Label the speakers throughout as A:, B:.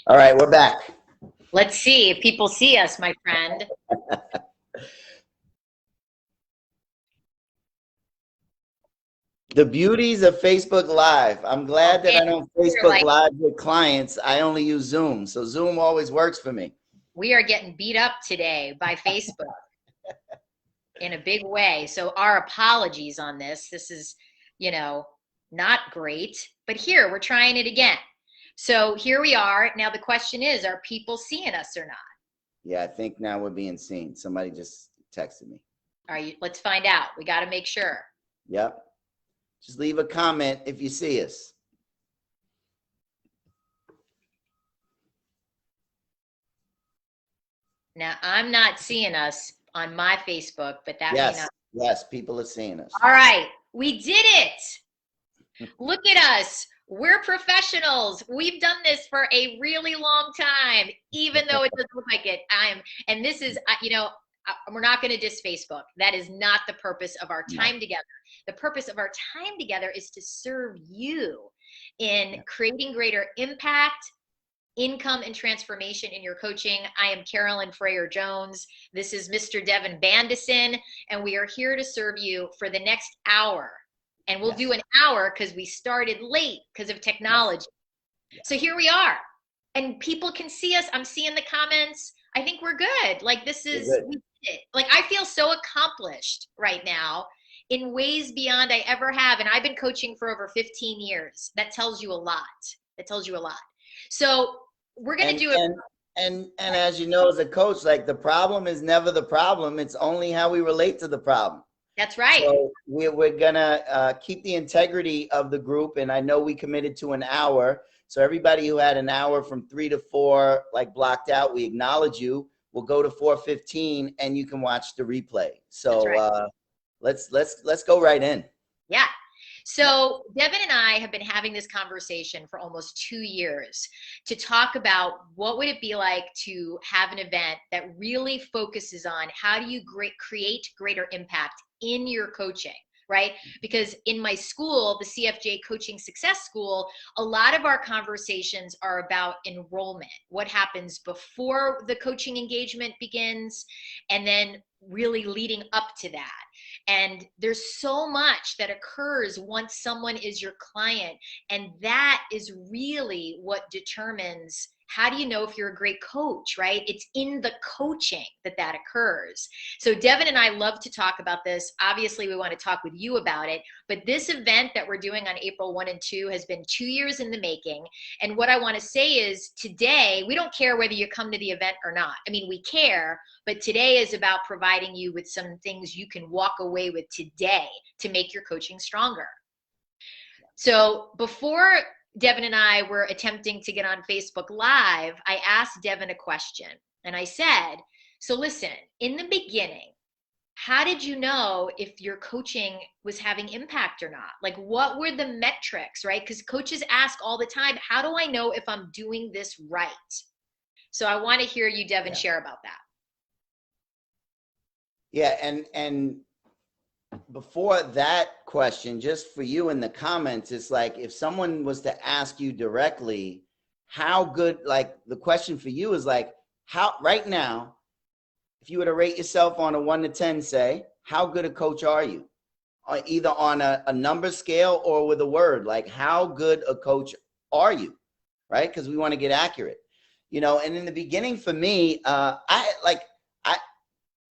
A: All right, we're back.
B: Let's see if people see us, my friend.
A: The beauties of Facebook Live. I'm glad that I don't Facebook Live with clients. I only use Zoom. So Zoom always works for me.
B: We are getting beat up today by Facebook in a big way. So our apologies on this. This is, not great. But here, we're trying it again. So here we are. Now the question is, are people seeing us or not?
A: Yeah, I think now we're being seen. Somebody just texted me.
B: All right, let's find out. We got to make sure.
A: Yep. Just leave a comment if you see us.
B: Now, I'm not seeing us on my Facebook, but that may not.
A: Yes, people are seeing us.
B: All right, we did it. Look at us. We're professionals. We've done this for a really long time, even though it doesn't look like it. And this is, we're not going to diss Facebook. That is not the purpose of our time together. The purpose of our time together is to serve you in creating greater impact, income, and transformation in your coaching. I am Carolyn Freyer-Jones. This is Mr. Devon Bandison, and we are here to serve you for the next hour. And we'll do an hour because we started late because of technology. So here we are. And people can see us. I'm seeing the comments. I think we're good. Like we did it. Like I feel so accomplished right now in ways beyond I ever have. And I've been coaching for over 15 years. That tells you a lot. That tells you a lot. So we're going to do it.
A: And as you know, as a coach, like the problem is never the problem. It's only how we relate to the problem.
B: That's right.
A: So we're going to keep the integrity of the group. And I know we committed to an hour. So everybody who had an hour from 3 to 4, like blocked out, we acknowledge you. We'll go to 4:15 and you can watch the replay. So let's go right in.
B: Yeah. So Devon and I have been having this conversation for almost 2 years to talk about what would it be like to have an event that really focuses on how do you create greater impact in your coaching, right? Because in my school, the CFJ Coaching Success School, a lot of our conversations are about enrollment, what happens before the coaching engagement begins, and then really leading up to that. And there's so much that occurs once someone is your client. And that is really what determines how do you know if you're a great coach, right? It's in the coaching that occurs. So Devon and I love to talk about this. Obviously, we want to talk with you about it. But this event that we're doing on April 1 and 2 has been 2 years in the making. And what I want to say is today, we don't care whether you come to the event or not. I mean, we care, but today is about providing you with some things you can walk away with today to make your coaching stronger. So before Devon and I were attempting to get on Facebook Live, I asked Devon a question. And I said, so listen, in the beginning, how did you know if your coaching was having impact or not? Like, what were the metrics, right? Because coaches ask all the time, how do I know if I'm doing this right? So I want to hear you, Devon, share about that.
A: Yeah, and before that question, just for you in the comments, it's like if someone was to ask you directly, how good, like the question for you is like, how right now, if you were to rate yourself on a 1 to 10, say, how good a coach are you? Either on a number scale or with a word, like how good a coach are you, right? Because we want to get accurate, and in the beginning for me,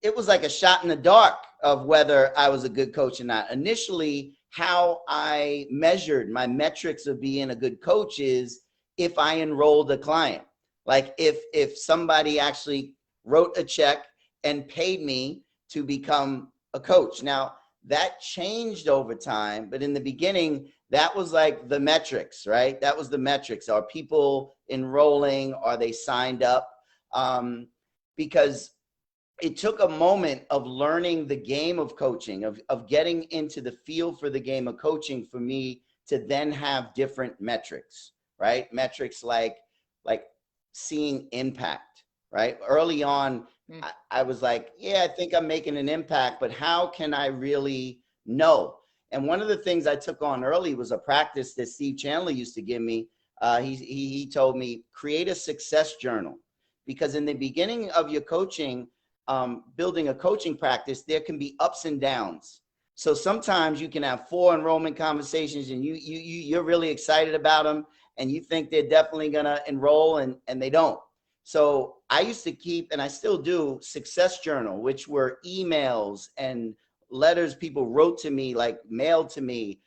A: it was like a shot in the dark of whether I was a good coach or not. Initially, how I measured my metrics of being a good coach is if I enrolled a client. Like if somebody actually wrote a check and paid me to become a coach. Now, that changed over time, but in the beginning, that was like the metrics, right? That was the metrics. Are people enrolling? Are they signed up? Because it took a moment of learning the game of coaching, of getting into the feel for the game of coaching for me to then have different metrics, right? Metrics like seeing impact, right? Early on, I was like, yeah, I think I'm making an impact, but how can I really know? And one of the things I took on early was a practice that Steve Chandler used to give me He told me, create a success journal, because in the beginning of your coaching, building a coaching practice, there can be ups and downs. So sometimes you can have 4 enrollment conversations and you're really excited about them and you think they're definitely going to enroll, and they don't. So I used to keep, and I still do, success journal, which were emails and letters people wrote to me, like mailed to me,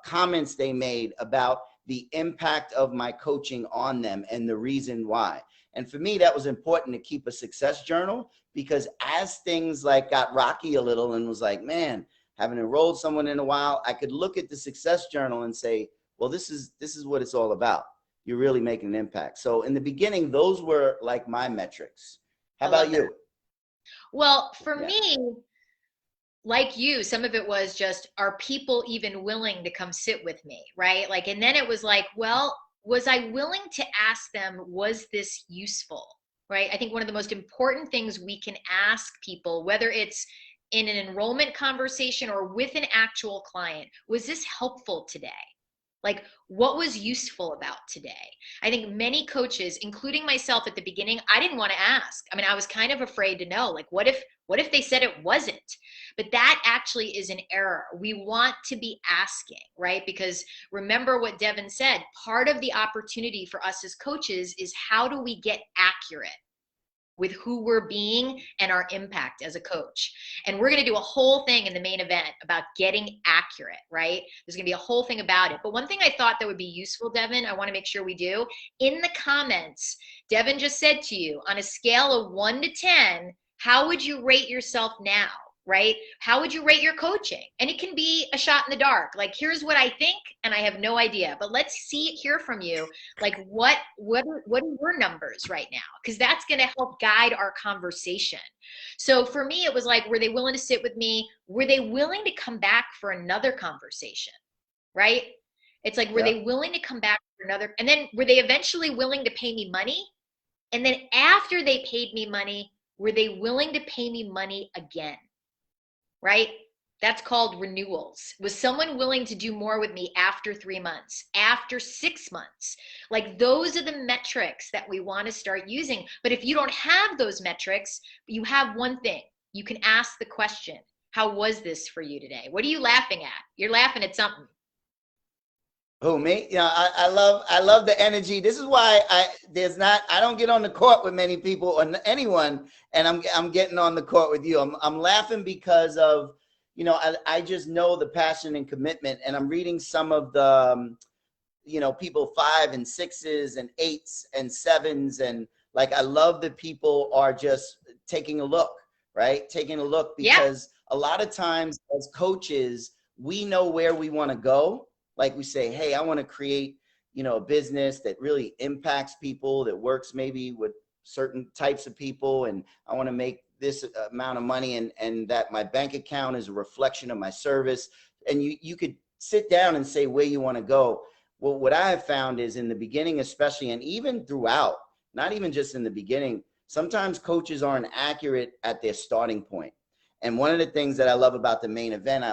A: comments they made about the impact of my coaching on them and the reason why. And for me, that was important to keep a success journal, because as things like got rocky a little and was like, man, haven't enrolled someone in a while, I could look at the success journal and say, well, this is what it's all about. You're really making an impact. So in the beginning, those were like my metrics. How about you?
B: Well, for me, like you, some of it was just, are people even willing to come sit with me, right? Like, and then it was like, well, was I willing to ask them, was this useful, right? I think one of the most important things we can ask people, whether it's in an enrollment conversation or with an actual client, was this helpful today? Like, what was useful about today? I think many coaches, including myself at the beginning, I didn't want to ask. I mean, I was kind of afraid to know, like, what if they said it wasn't? But that actually is an error. We want to be asking, right? Because remember what Devon said, part of the opportunity for us as coaches is, how do we get accurate with who we're being and our impact as a coach? And we're going to do a whole thing in the main event about getting accurate, right? There's going to be a whole thing about it. But one thing I thought that would be useful, Devon, I want to make sure we do, in the comments, Devon just said to you, on a scale of 1 to 10, how would you rate yourself now? Right? How would you rate your coaching? And it can be a shot in the dark. Like, here's what I think, and I have no idea. But let's hear from you. Like, what are your numbers right now? Because that's going to help guide our conversation. So for me, it was like, were they willing to sit with me? Were they willing to come back for another conversation? Right? It's like, were they willing to come back for another? And then were they eventually willing to pay me money? And then after they paid me money, were they willing to pay me money again? Right? That's called renewals. Was someone willing to do more with me after 3 months, after 6 months? Like, those are the metrics that we want to start using. But if you don't have those metrics, you have one thing. You can ask the question, how was this for you today? What are you laughing at? You're laughing at something.
A: Who, me? You know, I love the energy. This is why I don't get on the court with many people or anyone, and I'm getting on the court with you. I'm laughing because of, you know, I just know the passion and commitment, and I'm reading some of the you know, people 5 and 6s and 8s and 7s, and like, I love that people are just taking a look, right? Taking a look, because a lot of times as coaches, we know where we want to go. Like, we say, hey, I want to create, you know, a business that really impacts people, that works maybe with certain types of people, and I want to make this amount of money, and that my bank account is a reflection of my service. And you could sit down and say where you want to go. Well, what I have found is, in the beginning especially, and even throughout, not even just in the beginning, sometimes coaches aren't accurate at their starting point. And one of the things that I love about the main event,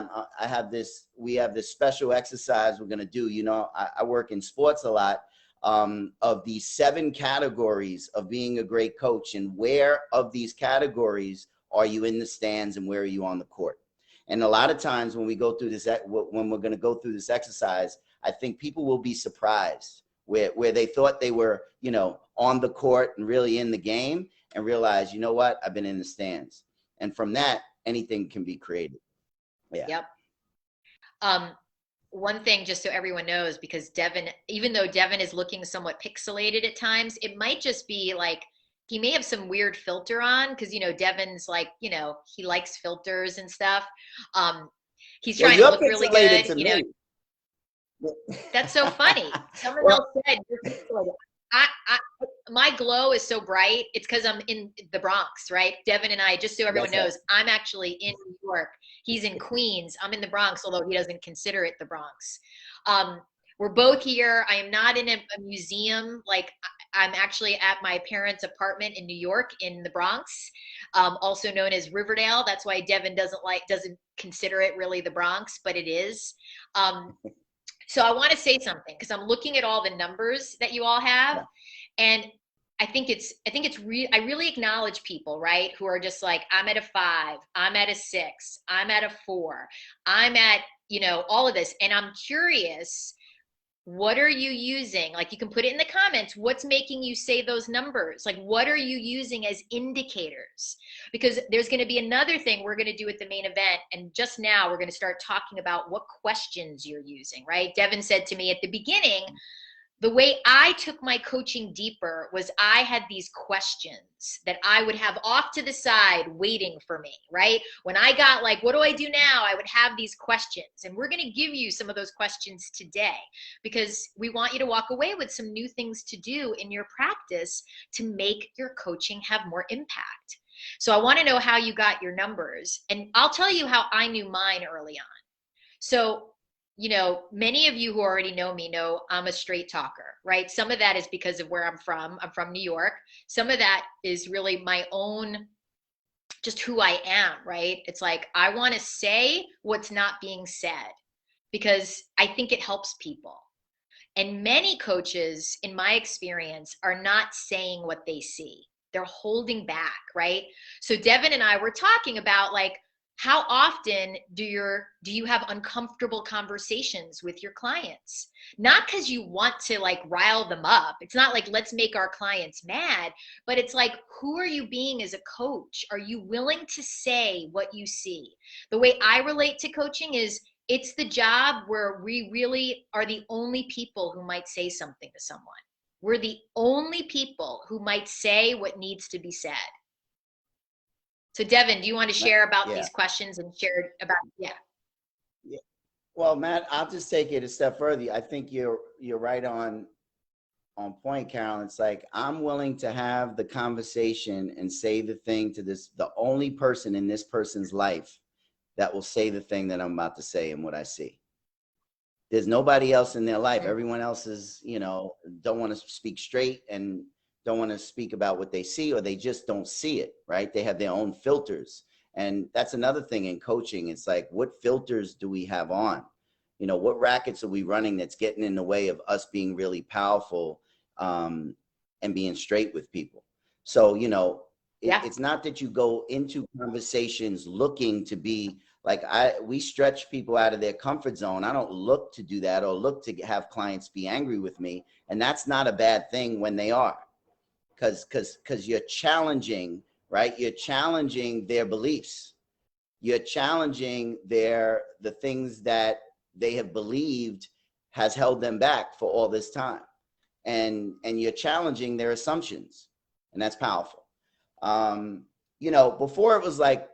A: we have this special exercise we're going to do. You know, I work in sports a lot, of these 7 categories of being a great coach, and where of these categories are you in the stands and where are you on the court? And a lot of times when we go through this, when we're going to go through this exercise, I think people will be surprised where they thought they were, you know, on the court and really in the game, and realize, you know what, I've been in the stands. And from that, anything can be created.
B: Yep. One thing, just so everyone knows, because Devon, even though Devon is looking somewhat pixelated at times, it might just be like, he may have some weird filter on, because, you know, Devon's like, you know, he likes filters and stuff. He's trying to look really good, you know. That's so funny. Someone else said, you're pixelated. My glow is so bright. It's because I'm in the Bronx, right? Devon and I, just so everyone knows, I'm actually in New York. He's in Queens. I'm in the Bronx, although he doesn't consider it the Bronx. We're both here. I am not in a museum. Like, I'm actually at my parents' apartment in New York, in the Bronx, also known as Riverdale. That's why Devon doesn't consider it really the Bronx, but it is. So I want to say something because I'm looking at all the numbers that you all have,
A: Yeah.
B: and I really acknowledge people, right, who are just like, I'm at a 5, I'm at a 6, I'm at a 4, I'm at, all of this. And I'm curious, what are you using? Like, you can put it in the comments. What's making you say those numbers? Like, what are you using as indicators? Because there's going to be another thing we're going to do at the main event. And just now we're going to start talking about what questions you're using, right? Devon said to me at the beginning, the way I took my coaching deeper was I had these questions that I would have off to the side waiting for me, right? When I got like, what do I do now? I would have these questions. And we're going to give you some of those questions today because we want you to walk away with some new things to do in your practice to make your coaching have more impact. So I want to know how you got your numbers. And I'll tell you how I knew mine early on. So many of you who already know me know I'm a straight talker, right? Some of that is because of where I'm from. I'm from New York. Some of that is really my own, just who I am, right? It's like, I want to say what's not being said because I think it helps people. And many coaches, in my experience, are not saying what they see. They're holding back, right? So Devon and I were talking about like, how often do you have uncomfortable conversations with your clients? Not because you want to like rile them up. It's not like, let's make our clients mad, but it's like, who are you being as a coach? Are you willing to say what you see? The way I relate to coaching is it's the job where we really are the only people who might say something to someone. We're the only people who might say what needs to be said. So Devon, do you want to share about these questions and share about, yeah.
A: Well, Matt, I'll just take it a step further. I think you're right on point, Carolyn. It's like, I'm willing to have the conversation and say the thing to the only person in this person's life that will say the thing that I'm about to say and what I see. There's nobody else in their life. Everyone else is, don't want to speak straight and don't want to speak about what they see, or they just don't see it, right? They have their own filters. And that's another thing in coaching. It's like, what filters do we have on? What rackets are we running that's getting in the way of us being really powerful and being straight with people? So, it's not that you go into conversations looking to be like, we stretch people out of their comfort zone. I don't look to do that or look to have clients be angry with me. And that's not a bad thing when they are. Because you're challenging, right? You're challenging their beliefs. You're challenging the things that they have believed has held them back for all this time. And you're challenging their assumptions. And that's powerful. Before it was like,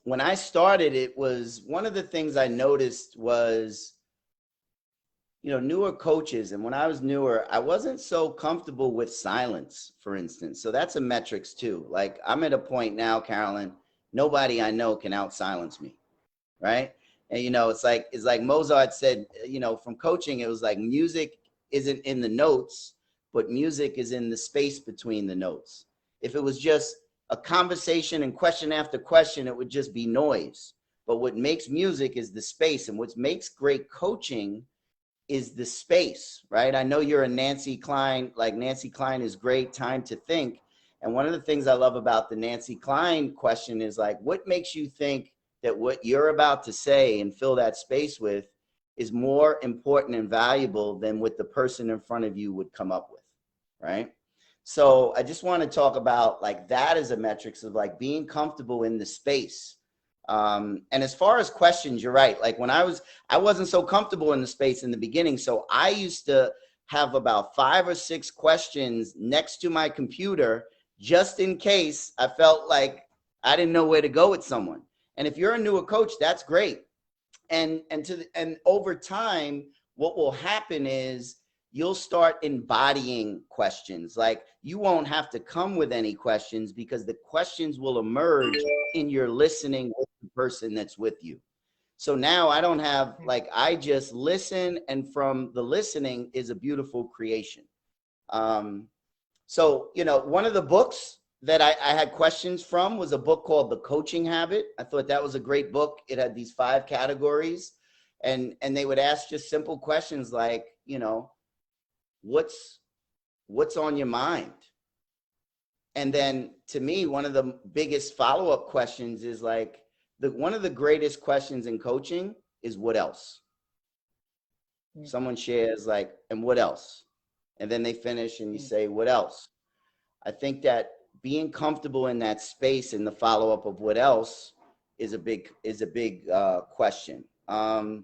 A: when I started, it was one of the things I noticed was, newer coaches. And when I was newer, I wasn't so comfortable with silence, for instance. So that's a metrics too. Like, I'm at a point now, Carolyn, nobody I know can out-silence me, right? And, it's like Mozart said, from coaching, it was like, music isn't in the notes, but music is in the space between the notes. If it was just a conversation and question after question, it would just be noise. But what makes music is the space. And what makes great coaching is the space, right? I know you're a Nancy Kline, like Nancy Kline is great, time to think. And one of the things I love about the Nancy Kline question is like, what makes you think that what you're about to say and fill that space with is more important and valuable than what the person in front of you would come up with, right? So I just want to talk about like that as a metrics of like being comfortable in the space. And as far as questions, you're right. Like when I wasn't so comfortable in the space in the beginning. So I used to have about 5 or 6 questions next to my computer, just in case I felt like I didn't know where to go with someone. And if you're a newer coach, that's great. And over time, what will happen is you'll start embodying questions. Like you won't have to come with any questions because the questions will emerge in your listening with the person that's with you. So now I don't have, like, I just listen, and from the listening is a beautiful creation. So, one of the books that I had questions from was a book called The Coaching Habit. I thought that was a great book. It had these 5 categories. And they would ask just simple questions like, you know, what's on your mind? And then to me, one of the biggest follow-up questions is like, one of the greatest questions in coaching is what else? Someone shares like, and what else? And then they finish and you say, what else? I think that being comfortable in that space in the follow-up of what else is a big question. What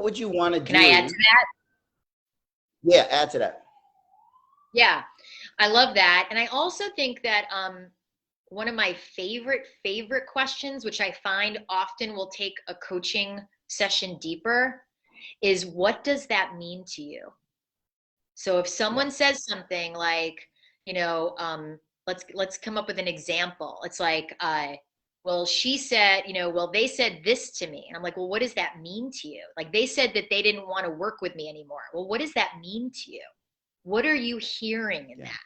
A: would you want to do?
B: Can I add to that?
A: Yeah, add to that.
B: Yeah, I love that. And I also think that one of my favorite questions, which I find often will take a coaching session deeper, is what does that mean to you? So if someone says something like, you know, let's come up with an example. It's like, well, she said, you know, well, they said this to me. And I'm like, well, what does that mean to you? Like they said that they didn't want to work with me anymore. Well, what does that mean to you? What are you hearing in that?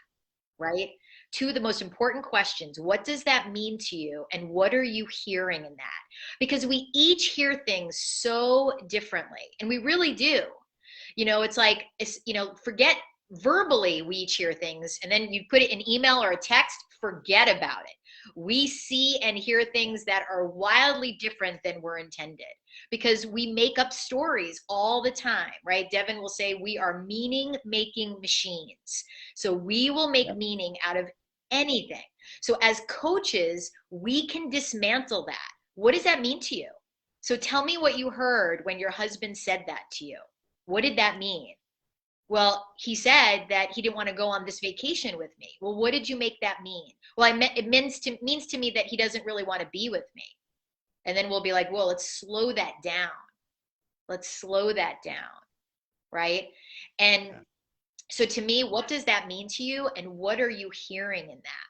B: Right? Two of the most important questions. What does that mean to you? And what are you hearing in that? Because we each hear things so differently. And we really do. You know, it's like, you know, forget verbally we each hear things. And then you put it in email or a text, forget about it. We see and hear things that are wildly different than were intended because we make up stories all the time, right? Devon will say we are meaning-making machines. So we will make meaning out of anything. So as coaches, we can dismantle that. What does that mean to you? So tell me what you heard when your husband said that to you. What did that mean? Well, he said that he didn't want to go on this vacation with me. Well, what did you make that mean? Well, it means to me that he doesn't really want to be with me. And then we'll be like, well, let's slow that down. Let's slow that down, right? And so to me, what does that mean to you? And what are you hearing in that?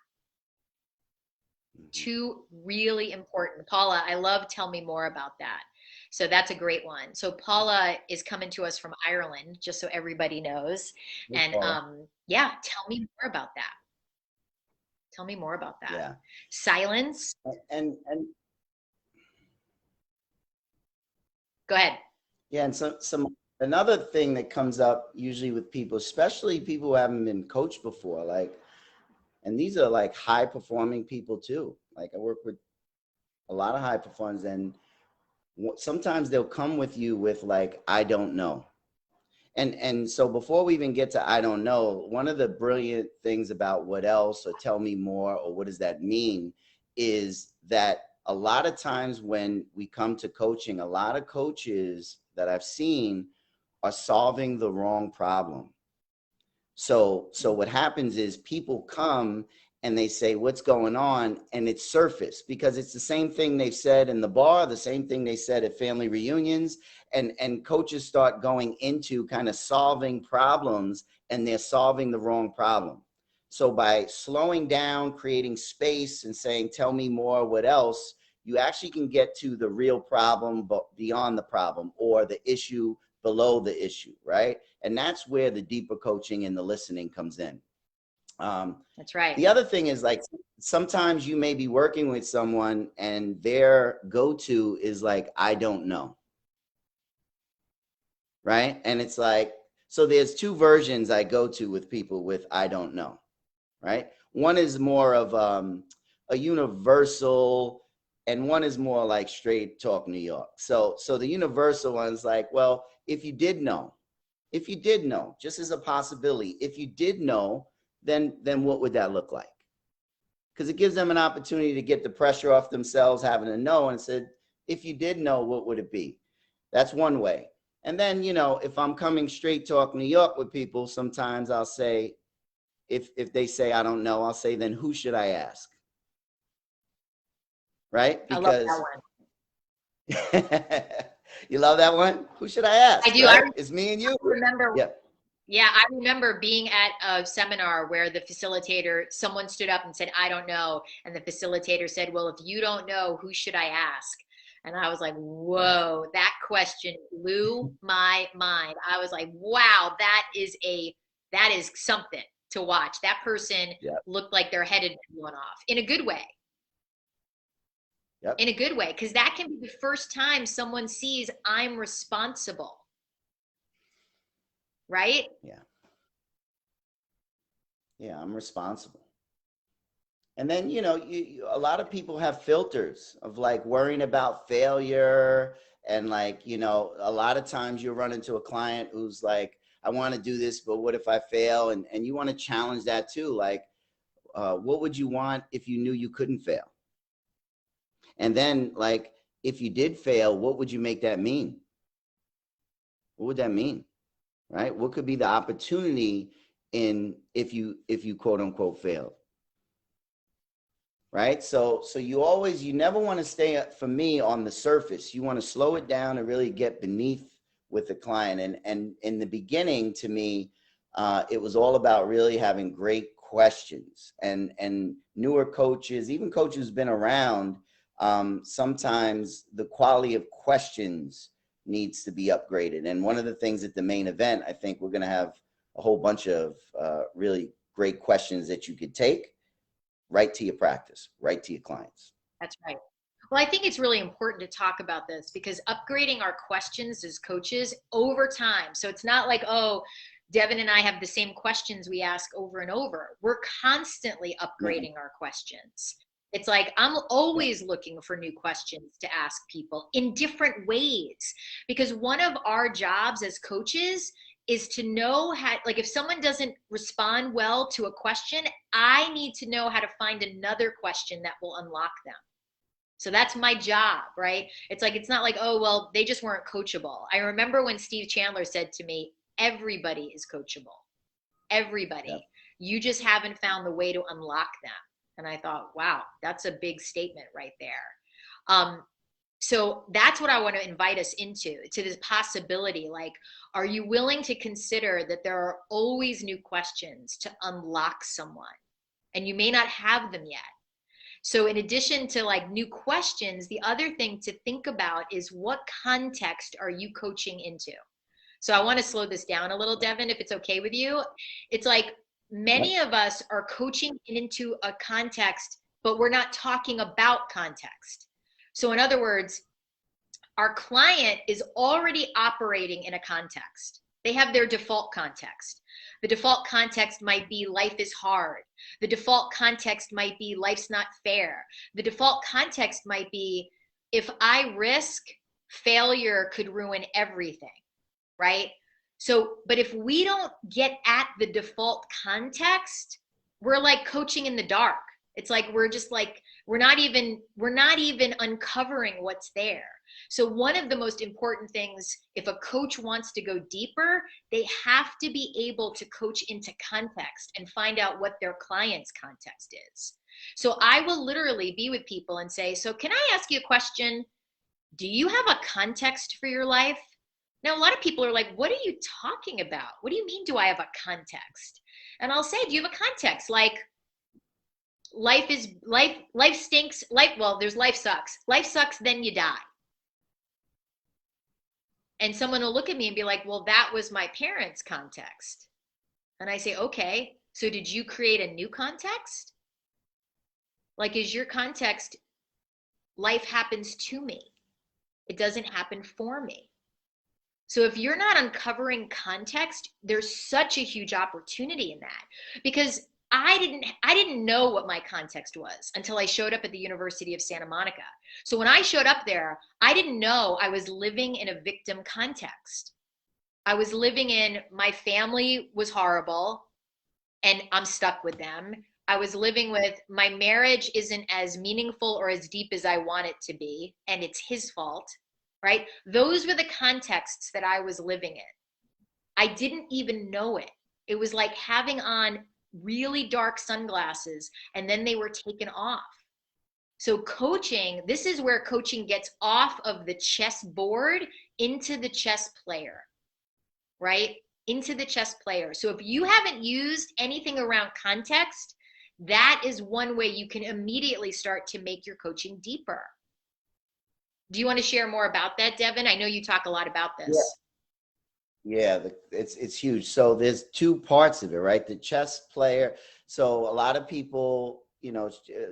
B: Two really important. Paula, I love Tell Me More about that. So that's a great one. So Paula is coming to us from Ireland, just so everybody knows. And yeah, tell me more about that. Tell me more about that.
A: Yeah.
B: Silence.
A: And
B: go ahead.
A: Yeah, and another thing that comes up usually with people, especially people who haven't been coached before, like, and these are like high performing people too. Like I work with a lot of high performers, and sometimes they'll come with you with like, I don't know. And so before we even get to I don't know, one of the brilliant things about what else or tell me more or what does that mean is that a lot of times when we come to coaching, a lot of coaches that I've seen are solving the wrong problem. So what happens is people come and they say, what's going on? And it's surface because it's the same thing they've said in the bar, the same thing they said at family reunions. And coaches start going into kind of solving problems and they're solving the wrong problem. So by slowing down, creating space and saying, tell me more, what else, you actually can get to the real problem, but beyond the problem or the issue below the issue, right? And that's where the deeper coaching and the listening comes in.
B: That's right.
A: The other thing is like, sometimes you may be working with someone and their go-to is like, I don't know. Right. And it's like, so there's two versions I go to with people with, I don't know. Right. One is more of a universal and one is more like straight talk New York. So the universal one's like, well, if you did know, just as a possibility, if you did know, then what would that look like? Because it gives them an opportunity to get the pressure off themselves having to know and said, if you did know, what would it be? That's one way. And then, you know, if I'm coming straight talk New York with people, sometimes I'll say, if they say, I don't know, I'll say, then who should I ask? Right? Because
B: I love that one.
A: You love that one? Who should I ask?
B: I do.
A: Right? It's me and you.
B: I remember.
A: Yeah.
B: Yeah, I remember being at a seminar where the facilitator, someone stood up and said, I don't know. And the facilitator said, well, if you don't know, who should I ask? And I was like, whoa, that question blew my mind. I was like, wow, that is something to watch. That person looked like their head had been blown off in a good way.
A: Yep.
B: in a good way, because that can be the first time someone sees I'm responsible, right?
A: Yeah. Yeah, I'm responsible. And then, you know, a lot of people have filters of like worrying about failure. And like, you know, a lot of times you'll run into a client who's like, I want to do this, but what if I fail? And you want to challenge that too. Like, what would you want if you knew you couldn't fail? And then like, if you did fail, what would you make that mean? What would that mean? Right? What could be the opportunity in if you quote unquote failed? Right? So you never want to stay, for me, on the surface. You want to slow it down and really get beneath with the client. And in the beginning, to me, it was all about really having great questions. And newer coaches, even coaches who's been around, sometimes the quality of questions needs to be upgraded. And one of the things at the main event, I think we're going to have a whole bunch of really great questions that you could take right to your practice, right to your clients.
B: That's right. Well, I think it's really important to talk about this, because upgrading our questions as coaches over time. So it's not like, oh, Devon and I have the same questions we ask over and over. We're constantly upgrading our questions. It's like I'm always looking for new questions to ask people in different ways, because one of our jobs as coaches is to know how, like if someone doesn't respond well to a question, I need to know how to find another question that will unlock them. So that's my job, right? It's like, it's not like, oh, well, they just weren't coachable. I remember when Steve Chandler said to me, everybody is coachable. Everybody.
A: Yep.
B: You just haven't found the way to unlock them. And I thought, wow, that's a big statement right there. So that's what I want to invite us into, to this possibility. Like, are you willing to consider that there are always new questions to unlock someone? And you may not have them yet. So in addition to like new questions, the other thing to think about is, what context are you coaching into? So I want to slow this down a little, Devon, if it's okay with you. It's like many of us are coaching into a context, but we're not talking about context. So in other words, our client is already operating in a context. They have their default context. The default context might be life is hard. The default context might be life's not fair. The default context might be, if I risk, failure could ruin everything, right? So, but if we don't get at the default context, we're like coaching in the dark. It's like we're just like, we're not even uncovering what's there. So one of the most important things, if a coach wants to go deeper, they have to be able to coach into context and find out what their client's context is. So I will literally be with people and say, so can I ask you a question? Do you have a context for your life? Now, a lot of people are like, what are you talking about? What do you mean, do I have a context? And I'll say, do you have a context? Like, life stinks. There's life sucks. Life sucks, then you die. And someone will look at me and be like, well, that was my parents' context. And I say, okay, so did you create a new context? Like, is your context, life happens to me? It doesn't happen for me. So if you're not uncovering context, there's such a huge opportunity in that, because I didn't know what my context was until I showed up at the University of Santa Monica. So when I showed up there, I didn't know I was living in a victim context. I was living in, my family was horrible and I'm stuck with them. I was living with, my marriage isn't as meaningful or as deep as I want it to be, and it's his fault, right? Those were the contexts that I was living in. I didn't even know it. It was like having on really dark sunglasses and then they were taken off. So coaching, this is where coaching gets off of the chess board into the chess player, right? Into the chess player. So if you haven't used anything around context, that is one way you can immediately start to make your coaching deeper. Do you want to share more about that, Devon? I know you talk a lot about this.
A: Yeah, it's huge. So there's two parts of it, right? The chess player. So a lot of people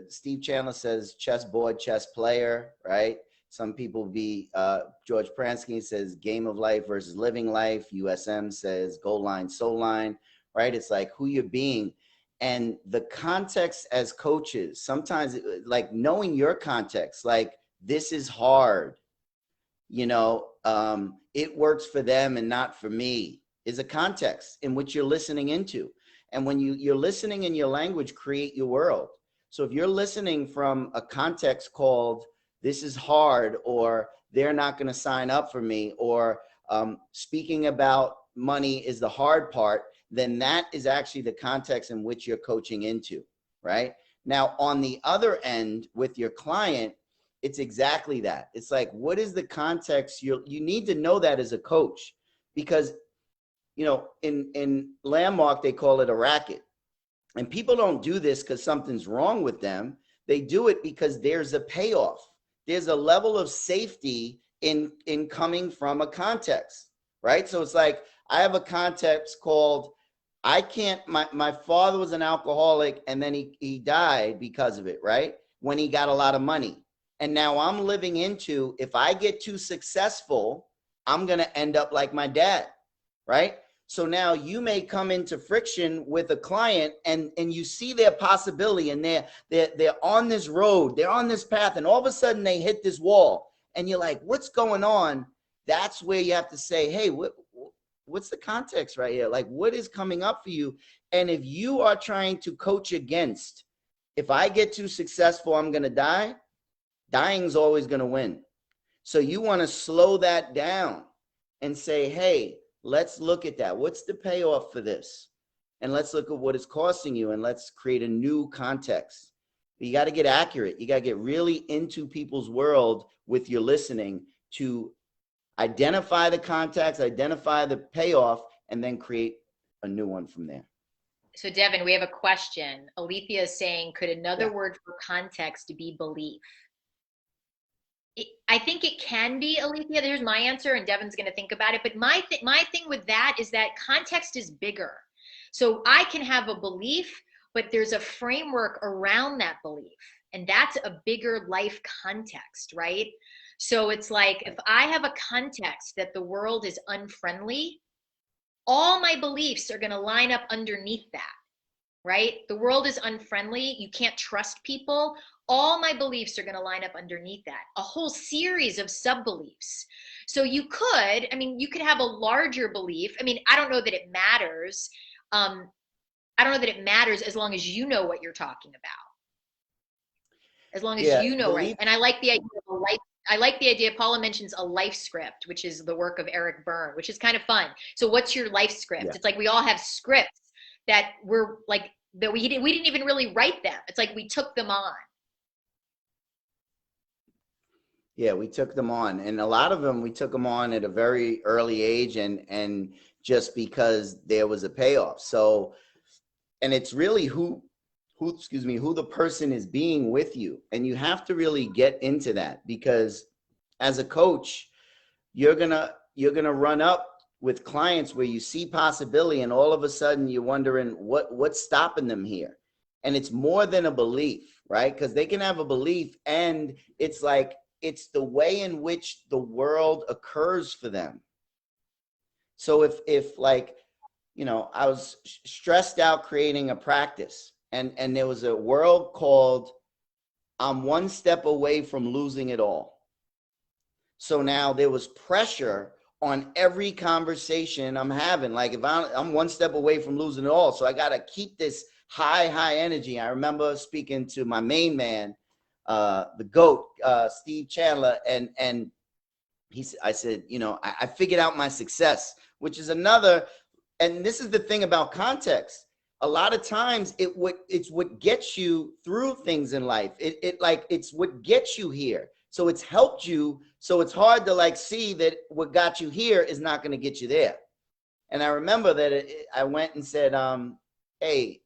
A: Steve Chandler says chessboard, chess player, right? Some people George Pransky says game of life versus living life. USM says goal line, soul line, right? It's like who you're being. And the context as coaches, sometimes like knowing your context, like this is hard, it works for them and not for me, is a context in which you're listening into. And when you're listening in your language, create your world. So if you're listening from a context called this is hard, or they're not going to sign up for me, or speaking about money is the hard part, then that is actually the context in which you're coaching into, right? Now, on the other end with your client, it's exactly that. It's like, what is the context? You need to know that as a coach, because, in Landmark, they call it a racket. And people don't do this because something's wrong with them. They do it because there's a payoff. There's a level of safety in coming from a context, right? So it's like, I have a context called, my father was an alcoholic and then he died because of it, right? When he got a lot of money. And now I'm living into, if I get too successful, I'm going to end up like my dad, right? So now you may come into friction with a client and you see their possibility, and they're on this road, they're on this path, and all of a sudden they hit this wall and you're like, what's going on? That's where you have to say, hey, what's the context right here? Like, what is coming up for you? And if you are trying to coach against, if I get too successful, I'm going to die, dying's always going to win. So you want to slow that down and say, hey, let's look at that. What's the payoff for this? And let's look at what it's costing you, and let's create a new context. You got to get accurate. You got to get really into people's world with your listening to identify the context, identify the payoff, and then create a new one from there.
B: So Devon, we have a question. Alethea is saying, could another word for context be belief? I think it can be, Alethea. Here's my answer, and Devon's going to think about it. But my thing with that is that context is bigger. So I can have a belief, but there's a framework around that belief. And that's a bigger life context, right? So it's like, if I have a context that the world is unfriendly, all my beliefs are going to line up underneath that, right? The world is unfriendly. You can't trust people. All my beliefs are going to line up underneath that, a whole series of sub-beliefs. So you could have a larger belief. I mean, I don't know that it matters. I don't know that it matters as long as you know what you're talking about. As long as you know, right? And I like the idea of a life. I like the idea. Paula mentions a life script, which is the work of Eric Berne, which is kind of fun. So what's your life script? Yeah. It's like we all have scripts that we're like, that we didn't even really write them. It's like we took them on.
A: Yeah, we took them on, and a lot of them we took them on at a very early age, and just because there was a payoff. So, and it's really who the person is being with you, and you have to really get into that, because as a coach, you're gonna run up with clients where you see possibility, and all of a sudden you're wondering what's stopping them here, and it's more than a belief, right? Because they can have a belief, and it's like, it's the way in which the world occurs for them. So if like, I was stressed out creating a practice, and there was a world called, I'm one step away from losing it all. So now there was pressure on every conversation I'm having. Like, if I'm one step away from losing it all, so I got to keep this high energy. I remember speaking to my main man, the GOAT, Steve Chandler, and I said, I figured out my success, which is another, and this is the thing about context. A lot of times it's what gets you through things in life. It's what gets you here. So it's helped you. So it's hard to see that what got you here is not going to get you there. And I remember that I went and said, hey,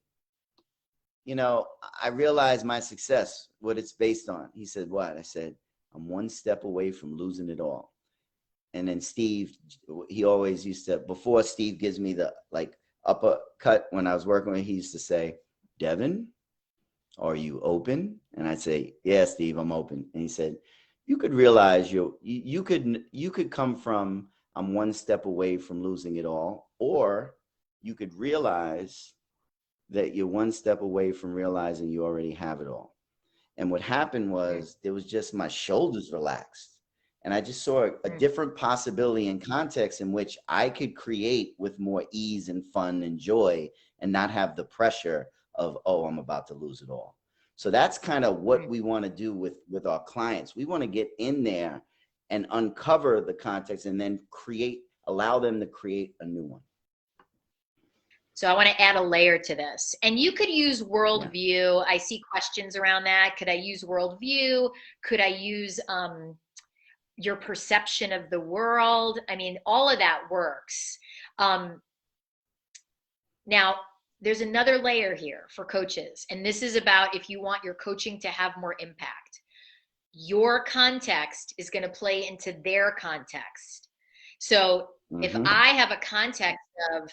A: I realized my success, what it's based on. He said, what? I said, I'm one step away from losing it all. And then Steve, he always used to, before Steve gives me the uppercut when I was working with, he used to say, Devon, Are you open? And I'd say, yeah, Steve, I'm open. And he said, you could realize you could come from, I'm one step away from losing it all, or you could realize that you're one step away from realizing you already have it all. And what happened was there was just my shoulders relaxed. And I just saw a different possibility and context in which I could create with more ease and fun and joy and not have the pressure of, oh, I'm about to lose it all. So that's kind of what we want to do with our clients. We want to get in there and uncover the context and then allow them to create a new one.
B: So I want to add a layer to this. And you could use worldview. I see questions around that. Could I use worldview? Could I use your perception of the world? I mean, all of that works. Now, there's another layer here for coaches. And this is about if you want your coaching to have more impact. Your context is going to play into their context. So if I have a context of,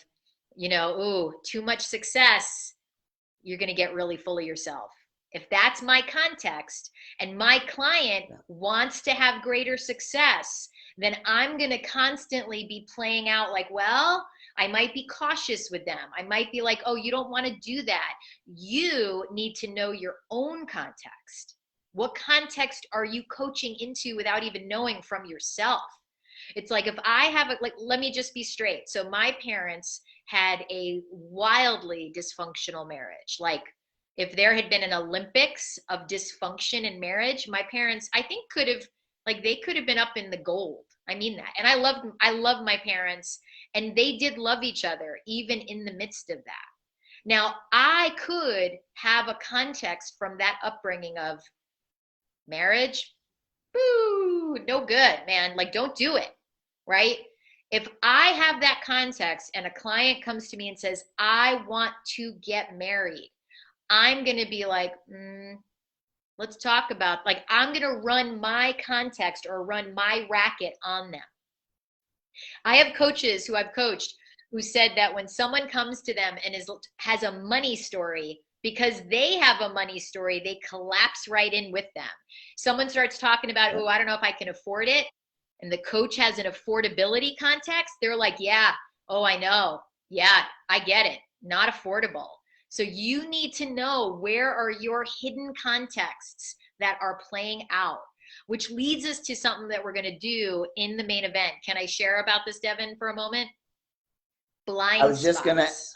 B: ooh, too much success, you're going to get really full of yourself. If that's my context and my client wants to have greater success, then I'm going to constantly be playing out like, well, I might be cautious with them. I might be like, oh, you don't want to do that. You need to know your own context. What context are you coaching into without even knowing from yourself? It's like if I have let me just be straight. So my parents had a wildly dysfunctional marriage. Like if there had been an Olympics of dysfunction in marriage, my parents, I think they could have been up in the gold. I mean that. And I love my parents, and they did love each other even in the midst of that. Now I could have a context from that upbringing of marriage. Boo, no good, man. Like, don't do it. Right? If I have that context and a client comes to me and says, I want to get married, I'm going to be like, let's talk about, I'm going to run my context or run my racket on them. I have coaches who I've coached who said that when someone comes to them and has a money story, because they have a money story, they collapse right in with them. Someone starts talking about, oh, I don't know if I can afford it. And the coach has an affordability context, they're like, yeah, oh, I know. Yeah, I get it. Not affordable. So you need to know where are your hidden contexts that are playing out, which leads us to something that we're going to do in the main event. Can I share about this, Devon, for a moment? Blind spots.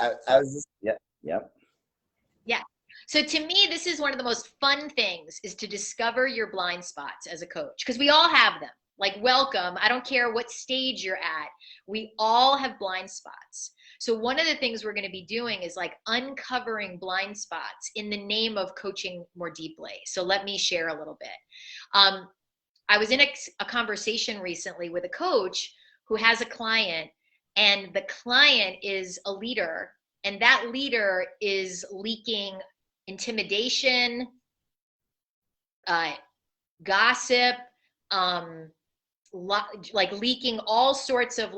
B: Yeah. So to me, this is one of the most fun things is to discover your blind spots as a coach, because we all have them. Like, welcome. I don't care what stage you're at. We all have blind spots. So one of the things we're going to be doing is uncovering blind spots in the name of coaching more deeply. So let me share a little bit. I was in a conversation recently with a coach who has a client, and the client is a leader, and that leader is leaking intimidation, gossip, leaking all sorts of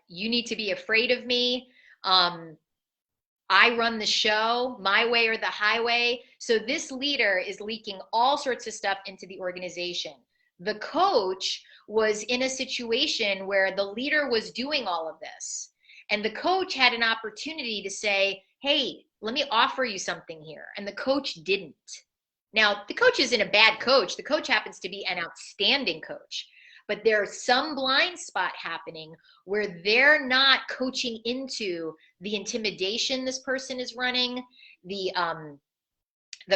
B: you need to be afraid of me. I run the show, my way or the highway. So this leader is leaking all sorts of stuff into the organization. The coach was in a situation where the leader was doing all of this. And the coach had an opportunity to say, hey, let me offer you something here. And the coach didn't. Now, the coach isn't a bad coach. The coach happens to be an outstanding coach. But there's some blind spot happening where they're not coaching into the intimidation this person is running, the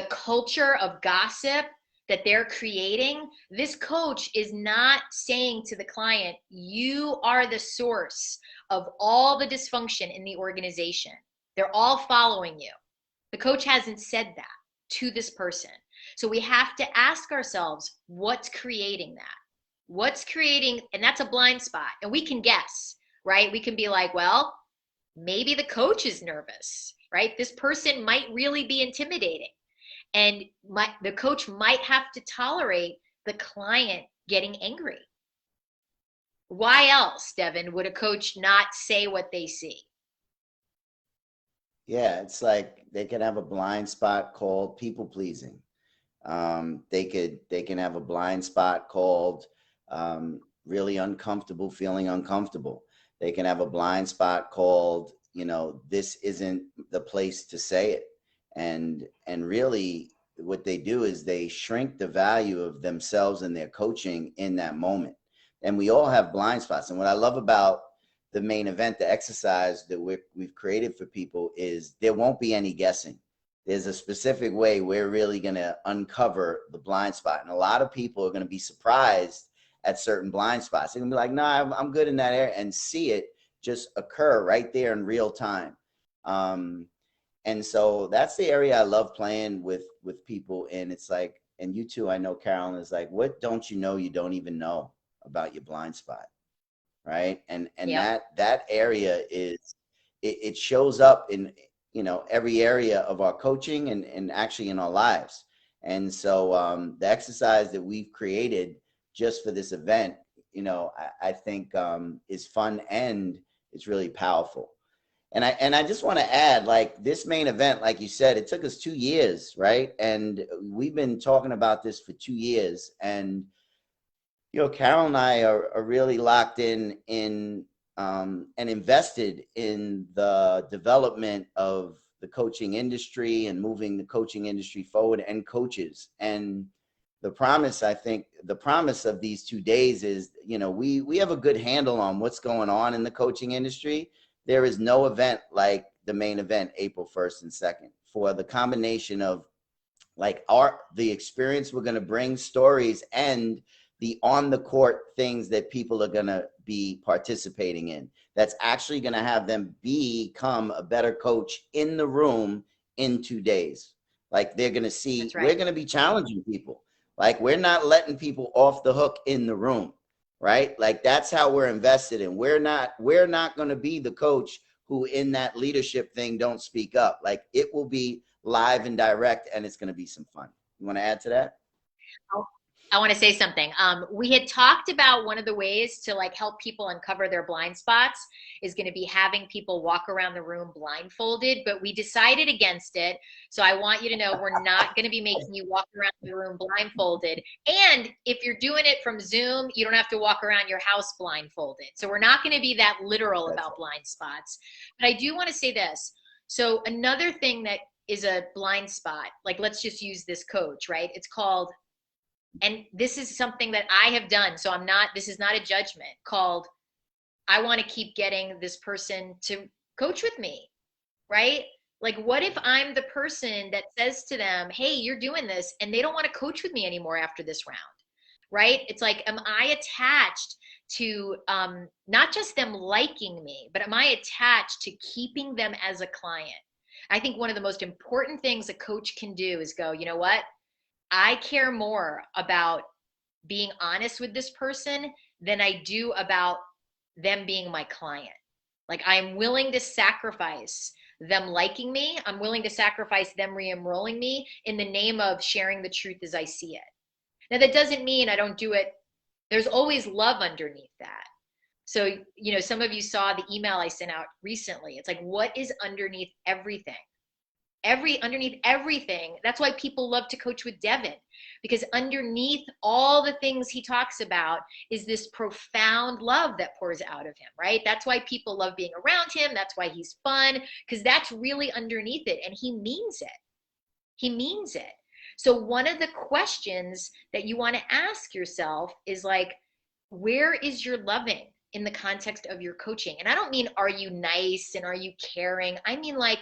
B: culture of gossip that they're creating. This coach is not saying to the client, you are the source of all the dysfunction in the organization. They're all following you. The coach hasn't said that to this person. So we have to ask ourselves, what's creating that? What's creating, and that's a blind spot. And we can guess, right? We can be like, well, maybe the coach is nervous, right? This person might really be intimidating. And the coach might have to tolerate the client getting angry. Why else, Devon, would a coach not say what they see?
A: Yeah, it's like they can have a blind spot called people pleasing. They can have a blind spot called really uncomfortable, feeling uncomfortable. They can have a blind spot called, this isn't the place to say it. And really what they do is they shrink the value of themselves and their coaching in that moment. And we all have blind spots. And what I love about the main event, the exercise that we've created for people, is there won't be any guessing. There's a specific way we're really going to uncover the blind spot. And a lot of people are going to be surprised at certain blind spots. They're going to be like, no, I'm good in that area, and see it just occur right there in real time. And so that's the area I love playing with people. And it's like, and you too, I know, Carolyn, is like, what don't you know you don't even know about your blind spot? Right. And
B: Yeah.
A: that area is, it shows up in, every area of our coaching and actually in our lives. And so the exercise that we've created just for this event, I think is fun, and it's really powerful. And I just want to add, like, this main event, like you said, it took us 2 years, right? And we've been talking about this for 2 years. And Carol and I are really locked in and invested in the development of the coaching industry and moving the coaching industry forward and coaches. And the promise of these 2 days is, we have a good handle on what's going on in the coaching industry. There is no event like the main event, April 1st and 2nd, for the combination of like the experience we're going to bring, stories, and the on the court things that people are going to be participating in. That's actually going to have them become a better coach in the room in 2 days. Like, they're going to see,
B: Right.
A: we're going to be challenging people. Like, we're not letting people off the hook in the room, right? Like, that's how we're invested in. We're not going to be the coach who in that leadership thing don't speak up. Like, it will be live and direct, and it's going to be some fun. You want to add to that?
B: I want to say something. We had talked about one of the ways to like help people uncover their blind spots is going to be having people walk around the room blindfolded, but we decided against it. So I want you to know we're not going to be making you walk around the room blindfolded. And if you're doing it from Zoom, you don't have to walk around your house blindfolded. So we're not going to be that literal about blind spots. But I do want to say this. So another thing that is a blind spot, like let's just use this coach, right? It's called, and this is something that I have done, so this is not a judgment, called I want to keep getting this person to coach with me, right? Like, what if I'm the person that says to them, hey, you're doing this, and they don't want to coach with me anymore after this round, right? It's like, am I attached to not just them liking me, but am I attached to keeping them as a client? I think one of the most important things a coach can do is go, you know what? I care more about being honest with this person than I do about them being my client. Like, I'm willing to sacrifice them liking me. I'm willing to sacrifice them re-enrolling me in the name of sharing the truth as I see it. Now, that doesn't mean I don't do it. There's always love underneath that. So, some of you saw the email I sent out recently. It's like, what is underneath everything? Underneath everything. That's why people love to coach with Devon, because underneath all the things he talks about is this profound love that pours out of him, right? That's why people love being around him. That's why he's fun, because that's really underneath it. And he means it. He means it. So one of the questions that you want to ask yourself is like, where is your loving in the context of your coaching? And I don't mean, are you nice and are you caring? I mean, like,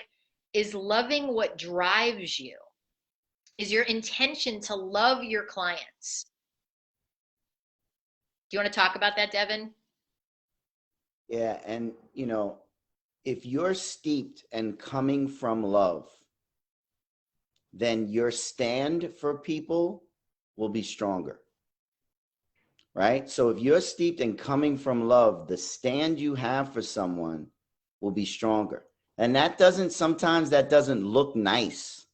B: is loving what drives you? Is your intention to love your clients? Do you want to talk about that, Devon?
A: Yeah. And, if you're steeped and coming from love, then your stand for people will be stronger, right? So if you're steeped and coming from love, the stand you have for someone will be stronger. And sometimes that doesn't look nice,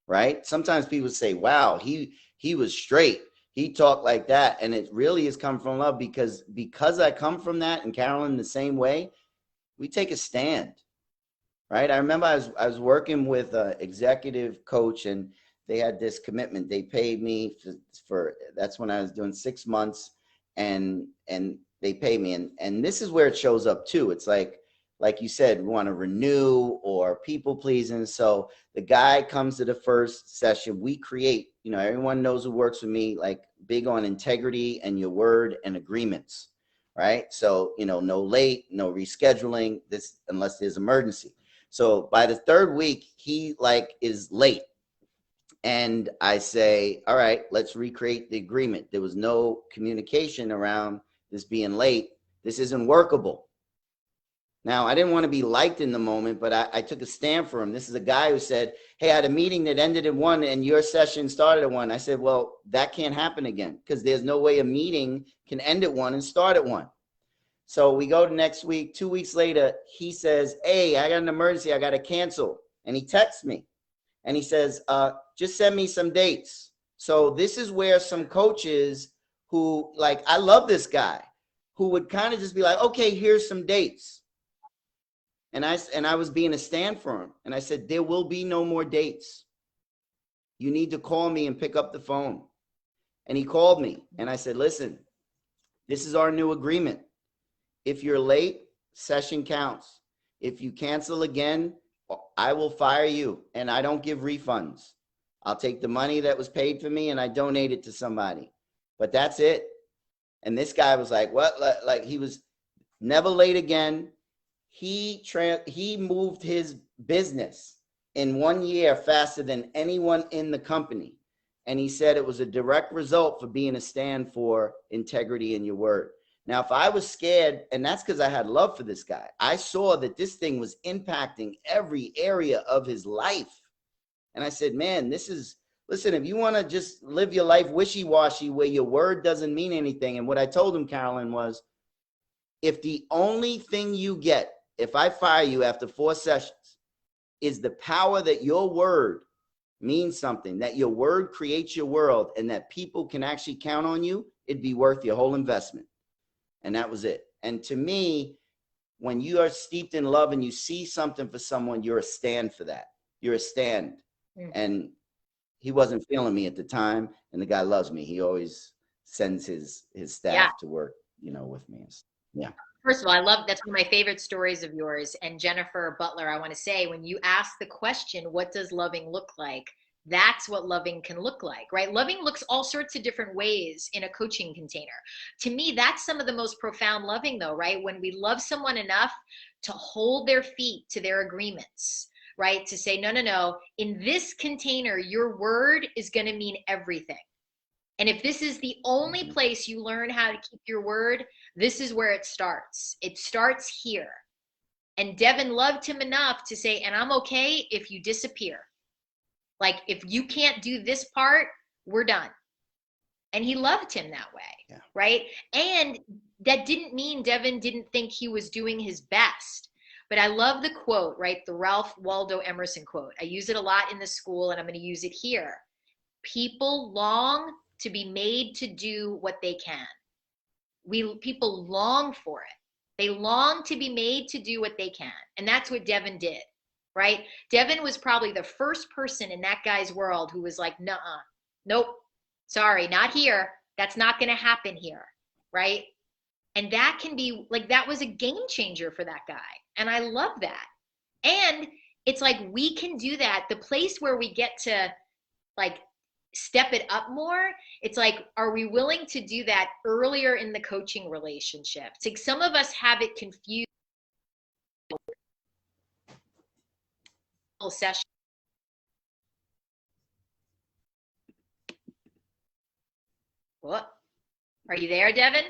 A: right? Sometimes people say, wow, he was straight. He talked like that. And it really is come from love, because I come from that, and Carolyn the same way, we take a stand. right? I remember I was working with an executive coach, and they had this commitment. They paid me for that's when I was doing 6 months, and they paid me, and this is where it shows up too. It's like you said, we want to renew or people pleasing. So the guy comes to the first session. We create, everyone knows who works with me, like big on integrity and your word and agreements, right? So, no late, no rescheduling this unless there's emergency. So by the third week, he is late. And I say, all right, let's recreate the agreement. There was no communication around this being late. This isn't workable. Now, I didn't want to be liked in the moment, but I took a stand for him. This is a guy who said, hey, I had a meeting that ended at 1 and your session started at 1. I said, well, that can't happen again because there's no way a meeting can end at 1 and start at 1. So we go to next week. 2 weeks later, he says, hey, I got an emergency. I got to cancel. And he texts me and he says, just send me some dates. So this is where some coaches who, I love this guy, who would kind of just be like, okay, here's some dates. And I was being a stand for him. And I said, there will be no more dates. You need to call me and pick up the phone. And he called me. And I said, listen, this is our new agreement. If you're late, session counts. If you cancel again, I will fire you. And I don't give refunds. I'll take the money that was paid for me and I donate it to somebody. But that's it. And this guy was like, what? Like he was never late again. He moved his business in 1 year faster than anyone in the company. And he said it was a direct result for being a stand for integrity in your word. Now, if I was scared, and that's because I had love for this guy, I saw that this thing was impacting every area of his life. And I said, man, listen, if you want to just live your life wishy-washy where your word doesn't mean anything. And what I told him, Carolyn, was if the only thing you get, if I fire you after 4 sessions, is the power that your word means something, that your word creates your world, and that people can actually count on you, it'd be worth your whole investment. And that was it. And to me, when you are steeped in love and you see something for someone, you're a stand for that. You're a stand. Mm-hmm. And he wasn't feeling me at the time. And the guy loves me. He always sends his staff to work, with me. Yeah.
B: First of all, that's one of my favorite stories of yours. And Jennifer Butler, I want to say, when you ask the question, what does loving look like? That's what loving can look like, right? Loving looks all sorts of different ways in a coaching container. To me, that's some of the most profound loving though, right? When we love someone enough to hold their feet to their agreements, right? To say, no, in this container, your word is going to mean everything. And if this is the only place you learn how to keep your word, this is where it starts. It starts here. And Devon loved him enough to say, and I'm okay if you disappear. Like, if you can't do this part, we're done. And he loved him that way, right? And that didn't mean Devon didn't think he was doing his best. But I love the quote, right? The Ralph Waldo Emerson quote. I use it a lot in the school, and I'm going to use it here. People long to be made to do what they can. People long for it. They long to be made to do what they can. And that's what Devon did, right? Devon was probably the first person in that guy's world who was like, nuh-uh, nope, sorry, not here. That's not going to happen here, right? And that can be like, that was a game changer for that guy. And I love that. And it's like, we can do that. The place where we get to like step it up more, it's like, are we willing to do that earlier in the coaching relationship? It's like some of us have it confused. Session. What? Are you there, Devon?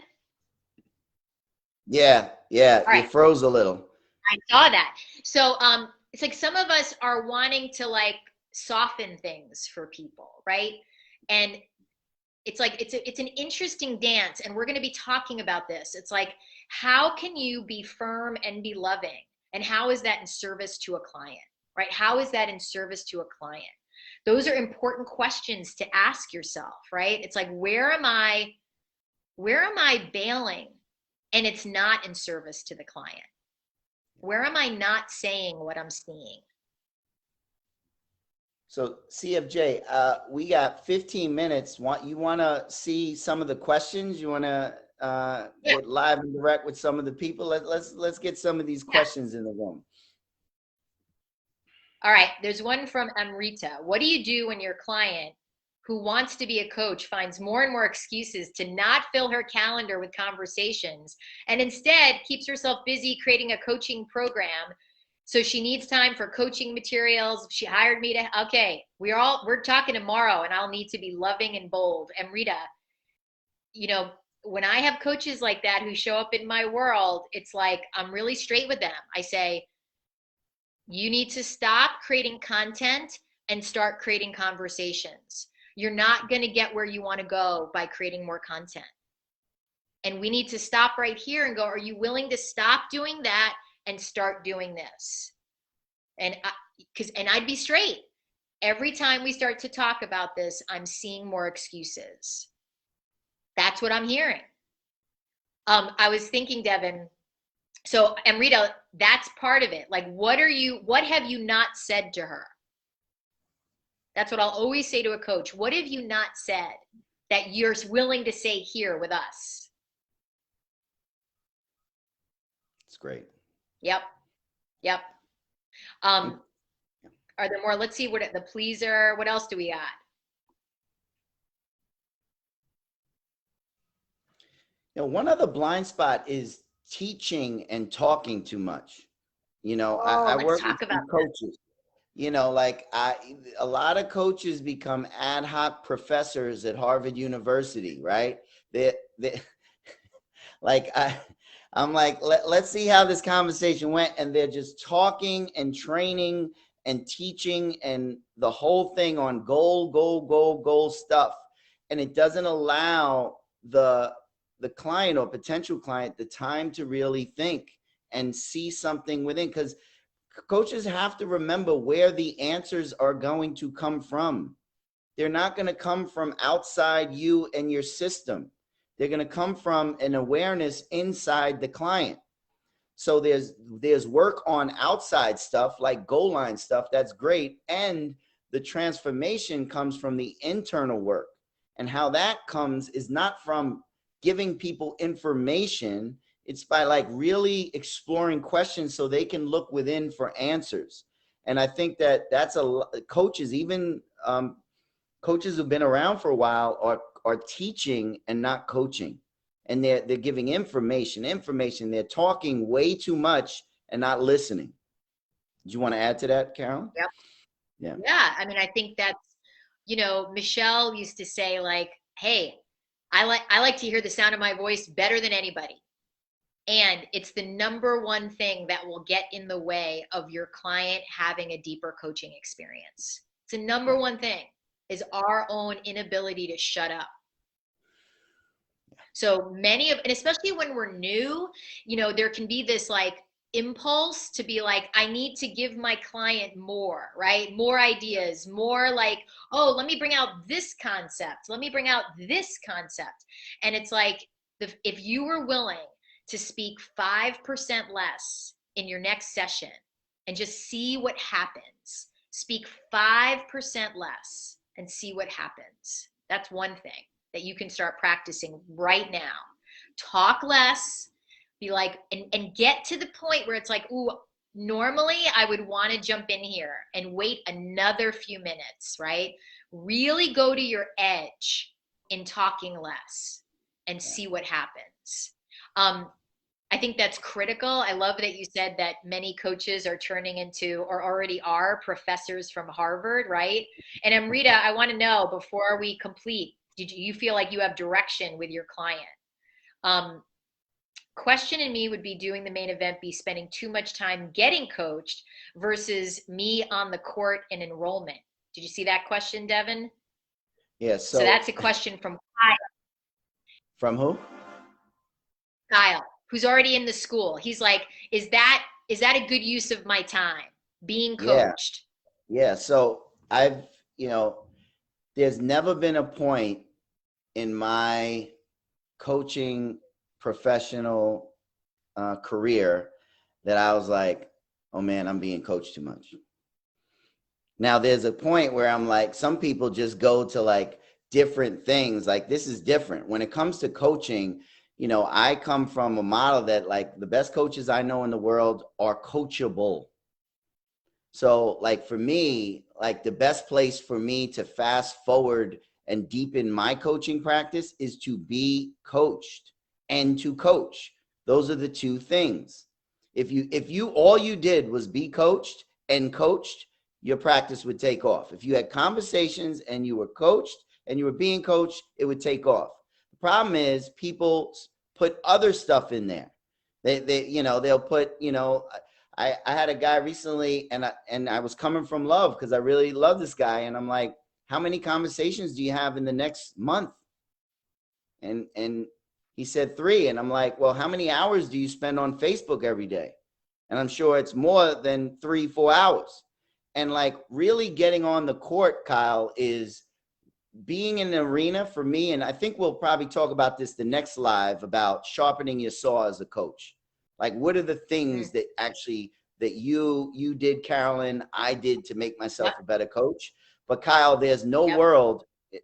A: Yeah. Right. You froze a little.
B: I saw that. So it's like some of us are wanting to like soften things for people, right? And it's like it's an interesting dance, and we're going to be talking about this. It's like, how can you be firm and be loving, and how is that in service to a client, right? How is that in service to a client? Those are important questions to ask yourself, right? It's like, where am I bailing and it's not in service to the client? Where am I not saying what I'm seeing?
A: So CFJ, we got 15 minutes. You want to see some of the questions? You want to
B: Yeah.
A: get live and direct with some of the people? Let's get some of these questions in the room.
B: All right. There's one from Amrita. What do you do when your client who wants to be a coach finds more and more excuses to not fill her calendar with conversations and instead keeps herself busy creating a coaching program? So she needs time for coaching materials. She hired me to, okay, we're talking tomorrow and I'll need to be loving and bold. Amrita, you know, when I have coaches like that who show up in my world, it's like, I'm really straight with them. I say, you need to stop creating content and start creating conversations. You're not going to get where you want to go by creating more content. And we need to stop right here and go, are you willing to stop doing that and start doing this? And I'd be straight. Every time we start to talk about this, I'm seeing more excuses. That's what I'm hearing. I was thinking, Devon, so Amrita, that's part of it. Like, what have you not said to her? That's what I'll always say to a coach. What have you not said that you're willing to say here with us?
A: It's great.
B: Yep. Are there more? Let's see, the pleaser. What else do we got?
A: One other blind spot is teaching and talking too much. I work with coaches. A lot of coaches become ad hoc professors at Harvard University, right? I'm like, let's see how this conversation went, and they're just talking and training and teaching and the whole thing on goal stuff, and it doesn't allow the client or potential client the time to really think and see something within, because coaches have to remember where the answers are going to come from. They're not going to come from outside you and your system. They're going to come from an awareness inside the client. So there's work on outside stuff like goal line stuff. That's great. And the transformation comes from the internal work. And how that comes is not from giving people information. It's by like really exploring questions so they can look within for answers. And I think that's coaches, even coaches who've been around for a while are teaching and not coaching. And they're giving information. They're talking way too much and not listening. Do you want to add to that, Carolyn?
B: Yep. Yeah. I mean, I think that's, Michelle used to say, like, hey, I like to hear the sound of my voice better than anybody. And it's the number one thing that will get in the way of your client having a deeper coaching experience. It's the number one thing, is our own inability to shut up. So many and especially when we're new, there can be this like impulse to be like, I need to give my client more, right? More ideas, more like, oh, let me bring out this concept. Let me bring out this concept. And it's like, if you were willing to speak 5% less in your next session and just see what happens, speak 5% less and see what happens. That's one thing that you can start practicing right now. Talk less, be like, and get to the point where it's like, ooh, normally I would want to jump in here and wait another few minutes, right? Really go to your edge in talking less and see what happens. I think that's critical. I love that you said that many coaches are turning into, or already are, professors from Harvard, right? And Amrita, I want to know, before we complete, do you feel like you have direction with your client? Question in me would be, doing the main event be spending too much time getting coached versus me on the court and enrollment? Did you see that question, Devon?
A: Yes.
B: So that's a question from Kyle.
A: From who?
B: Kyle, who's already in the school. He's like, is that a good use of my time being coached?
A: Yeah. So there's never been a point in my coaching professional career that I was like, oh man, I'm being coached too much. Now there's a point where I'm like, some people just go to like different things. Like this is different. When it comes to coaching, you know, I come from a model that like the best coaches I know in the world are coachable. So like for me, like the best place for me to fast forward and deepen my coaching practice is to be coached and to coach. Those are the two things. If you all you did was be coached and coached, your practice would take off. If you had conversations and you were coached and you were being coached, it would take off. The problem is people put other stuff in there. They you know, they'll put, you know, I had a guy recently and I was coming from love because I really love this guy. And I'm like, how many conversations do you have in the next month? And he said 3. And I'm like, well, how many hours do you spend on Facebook every day? And I'm sure it's more than 3-4 hours. And like really getting on the court, Kyle, is being in the arena for me. And I think we'll probably talk about this the next live about sharpening your saw as a coach. Like, what are the things that actually that you did, Carolyn, I did to make myself a better coach? But Kyle, there's no world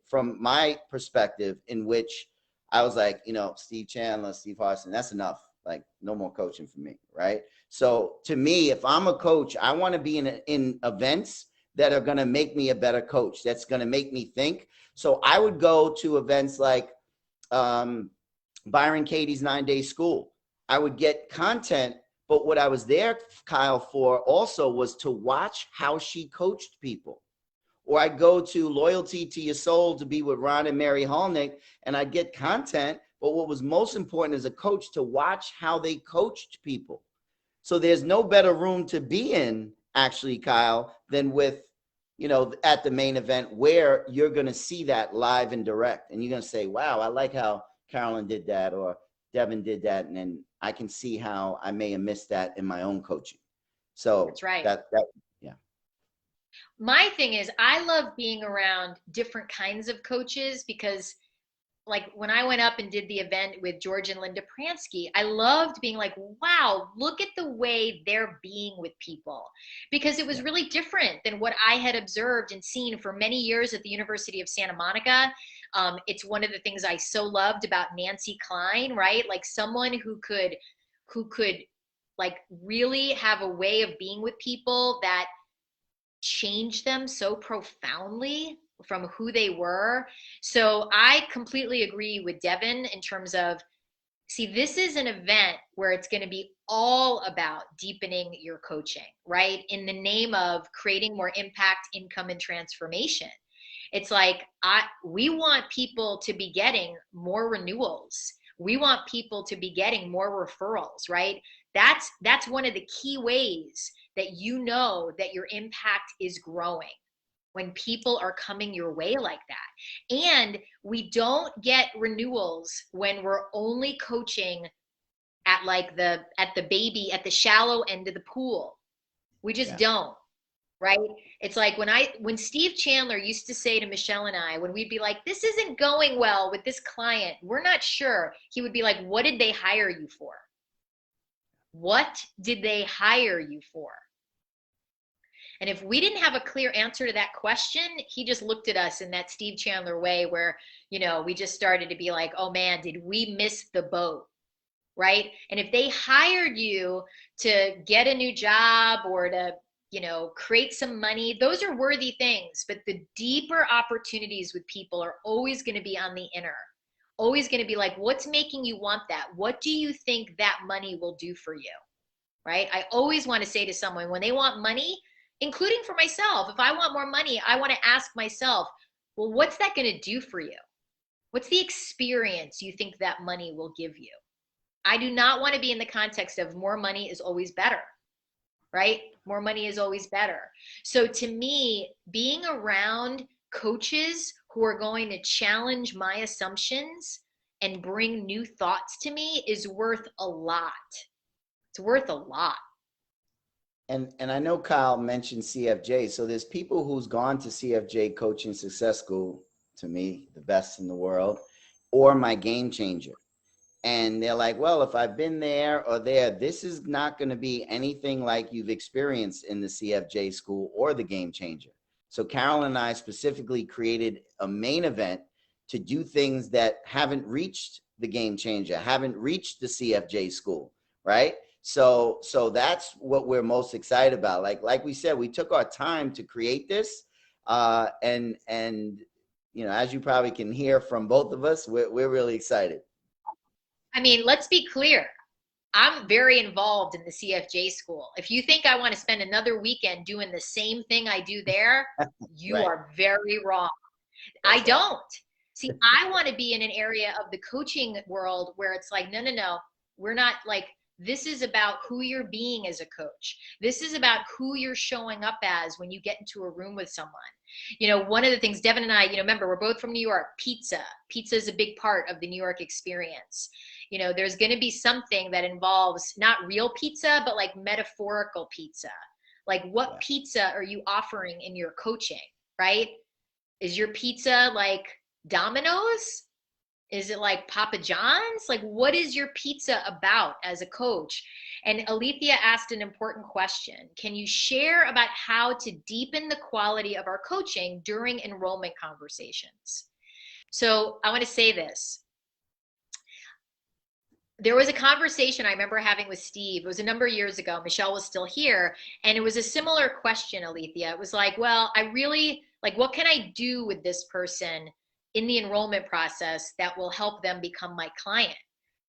A: from my perspective in which I was like, you know, Steve Chandler, Steve Harson, that's enough. Like, no more coaching for me, right? So to me, if I'm a coach, I want to be in events that are going to make me a better coach. That's going to make me think. So I would go to events like Byron Katie's 9-day school. I would get content, but what I was there, Kyle, for also was to watch how she coached people. Or I'd go to Loyalty to Your Soul to be with Ron and Mary Hulnick, and I'd get content, but what was most important as a coach, to watch how they coached people. So there's no better room to be in, actually, Kyle, than with, you know, at the main event where you're going to see that live and direct. And you're going to say, wow, I like how Carolyn did that, or Devon did that. And then I can see how I may have missed that in my own coaching. So
B: that's right.
A: Yeah.
B: My thing is, I love being around different kinds of coaches because, like, when I went up and did the event with George and Linda Pransky, I loved being like, wow, look at the way they're being with people, because it was really different than what I had observed and seen for many years at the University of Santa Monica. It's one of the things I so loved about Nancy Klein, right? Like someone who could like really have a way of being with people that changed them so profoundly from who they were. So I completely agree with Devon in terms of, see, this is an event where it's going to be all about deepening your coaching, right? In the name of creating more impact, income, and transformation. It's like, we want people to be getting more renewals. We want people to be getting more referrals, right? That's one of the key ways that you know that your impact is growing, when people are coming your way like that. And we don't get renewals when we're only coaching at like the baby, at the shallow end of the pool. We just don't, right? It's like when Steve Chandler used to say to Michelle and I, when we'd be like, this isn't going well with this client, we're not sure. He would be like, what did they hire you for? What did they hire you for? And if we didn't have a clear answer to that question, he just looked at us in that Steve Chandler way where, you know, we just started to be like, oh man, did we miss the boat, right? And if they hired you to get a new job or to, you know, create some money, those are worthy things. But the deeper opportunities with people are always going to be on the inner, always going to be like, what's making you want that? What do you think that money will do for you, right? I always want to say to someone when they want money, including for myself, if I want more money, I want to ask myself, well, what's that going to do for you? What's the experience you think that money will give you? I do not want to be in the context of more money is always better, right? More money is always better. So to me, being around coaches who are going to challenge my assumptions and bring new thoughts to me is worth a lot. It's worth a lot.
A: And I know Kyle mentioned CFJ. So there's people who's gone to CFJ Coaching Success School, to me, the best in the world, or my Game Changer. And they're like, well, if I've been there or there, this is not going to be anything like you've experienced in the CFJ school or the Game Changer. So Carolyn and I specifically created a main event to do things that haven't reached the Game Changer, haven't reached the CFJ school, right? So that's what we're most excited about. Like we said, we took our time to create this, and you know, as you probably can hear from both of us, we're really excited.
B: I mean, let's be clear. I'm very involved in the CFJ school. If you think I want to spend another weekend doing the same thing I do there, you
A: Right.
B: are very wrong. I don't. See, I want to be in an area of the coaching world where it's like, no. We're not like, this is about who you're being as a coach. This is about who you're showing up as when you get into a room with someone. You know, one of the things, Devon and I, you know, remember, we're both from New York. Pizza is a big part of the New York experience. You know, there's going to be something that involves not real pizza, but like metaphorical pizza. Like, what pizza are you offering in your coaching, right? Is your pizza like Domino's? Is it like Papa John's? Like, what is your pizza about as a coach? And Alethea asked an important question. Can you share about how to deepen the quality of our coaching during enrollment conversations? So I want to say this. There was a conversation I remember having with Steve. It was a number of years ago. Michelle was still here. And it was a similar question, Alethea. It was like, well, I really, like, what can I do with this person in the enrollment process that will help them become my client?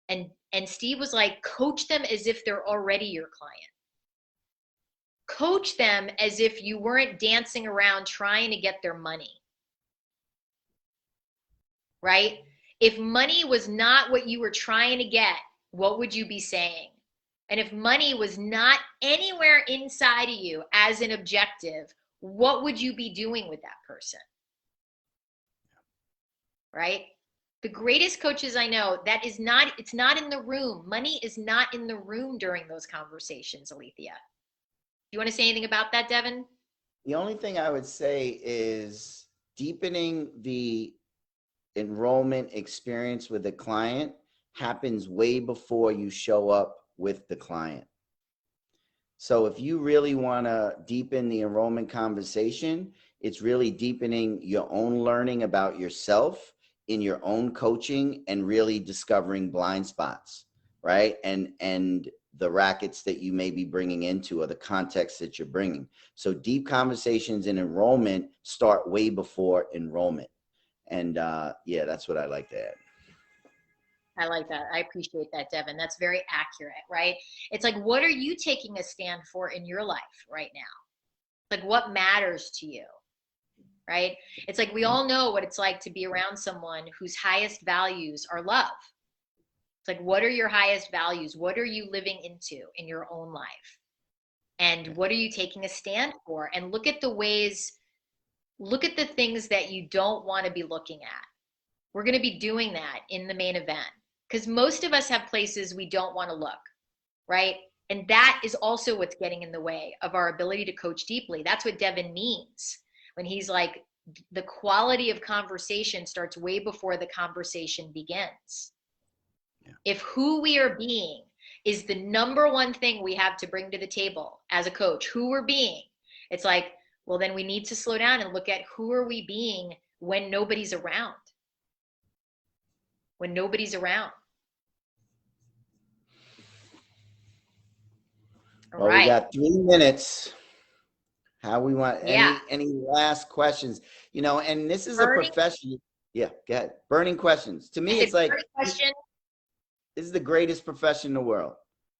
B: And Steve was like, coach them as if they're already your client. Coach them as if you weren't dancing around trying to get their money. Right? If money was not what you were trying to get, what would you be saying? And if money was not anywhere inside of you as an objective, what would you be doing with that person? Right? The greatest coaches I know, it's not in the room. Money is not in the room during those conversations, Alethea. Do you want to say anything about that, Devon?
A: The only thing I would say is deepening the enrollment experience with the client happens way before you show up with the client. So if you really want to deepen the enrollment conversation, it's really deepening your own learning about yourself in your own coaching and really discovering blind spots, right? And the rackets that you may be bringing into or the context that you're bringing. So deep conversations in enrollment start way before enrollment. And yeah, that's what I like to add.
B: I like that. I appreciate that, Devon. That's very accurate, right? It's like, what are you taking a stand for in your life right now? Like, what matters to you, right? It's like, we all know what it's like to be around someone whose highest values are love. It's like, what are your highest values? What are you living into in your own life? And what are you taking a stand for? And look at the things that you don't want to be looking at. We're going to be doing that in the main event because most of us have places we don't want to look, right? And that is also what's getting in the way of our ability to coach deeply. That's what Devon means when he's like, the quality of conversation starts way before the conversation begins. Yeah. If who we are being is the number one thing we have to bring to the table as a coach, who we're being, it's like, well, then we need to slow down and look at who are we being when nobody's around. When nobody's around. All
A: well,
B: right.
A: We got 3 minutes. How we want any last questions? You know, and this is a profession. Yeah, go ahead. Burning questions. To me, it's like
B: question.
A: This is the greatest profession in the world,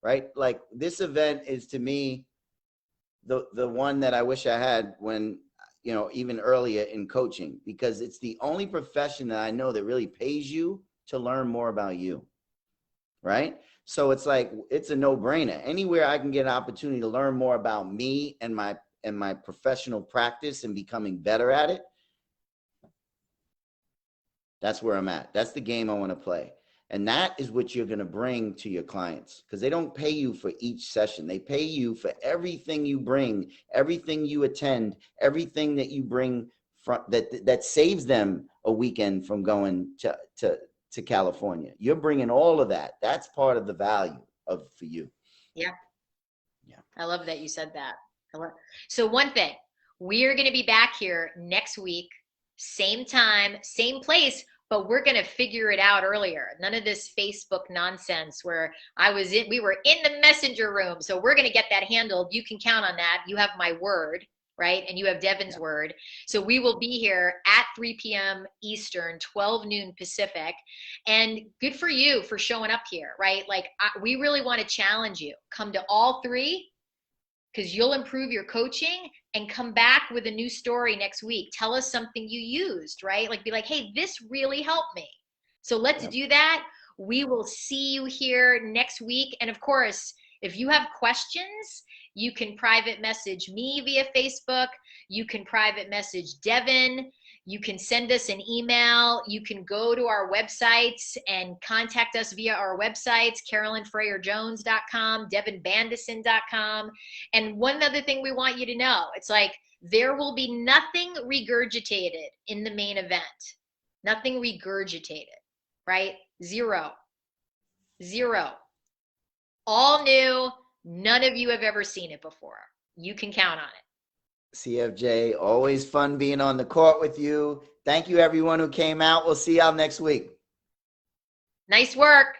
A: right? Like this event is to me the one that I wish I had when, you know, even earlier in coaching, because it's the only profession that I know that really pays you to learn more about you, right? So it's like, it's a no-brainer. Anywhere I can get an opportunity to learn more about me and my professional practice and becoming better at it, that's where I'm at. That's the game I want to play. And that is what you're going to bring to your clients, because they don't pay you for each session. They pay you for everything you bring, everything you attend, everything that you bring from that saves them a weekend from going to to California. You're bringing all of that. That's part of the value for you.
B: Yeah. Yeah. I love that you said that. So one thing, we are going to be back here next week, same time, same place, but we're going to figure it out earlier. None of this Facebook nonsense where we were in the messenger room. So we're going to get that handled. You can count on that. You have my word, right? And you have Devon's word. So we will be here at 3 p.m. Eastern, 12 noon Pacific. And good for you for showing up here, right? Like we really want to challenge you. Come to all three, because you'll improve your coaching, and come back with a new story next week. Tell us something you used, right? Like be like, hey, this really helped me. So let's do that. We will see you here next week. And of course, if you have questions, you can private message me via Facebook. You can private message Devon. You can send us an email. You can go to our websites and contact us via our websites, CarolynFreyer-Jones.com, DevonBandison.com. And one other thing we want you to know, it's like there will be nothing regurgitated in the main event. Nothing regurgitated, right? Zero. All new. None of you have ever seen it before. You can count on it.
A: CFJ, always fun being on the court with you. Thank you, everyone who came out. We'll see y'all next week.
B: Nice work.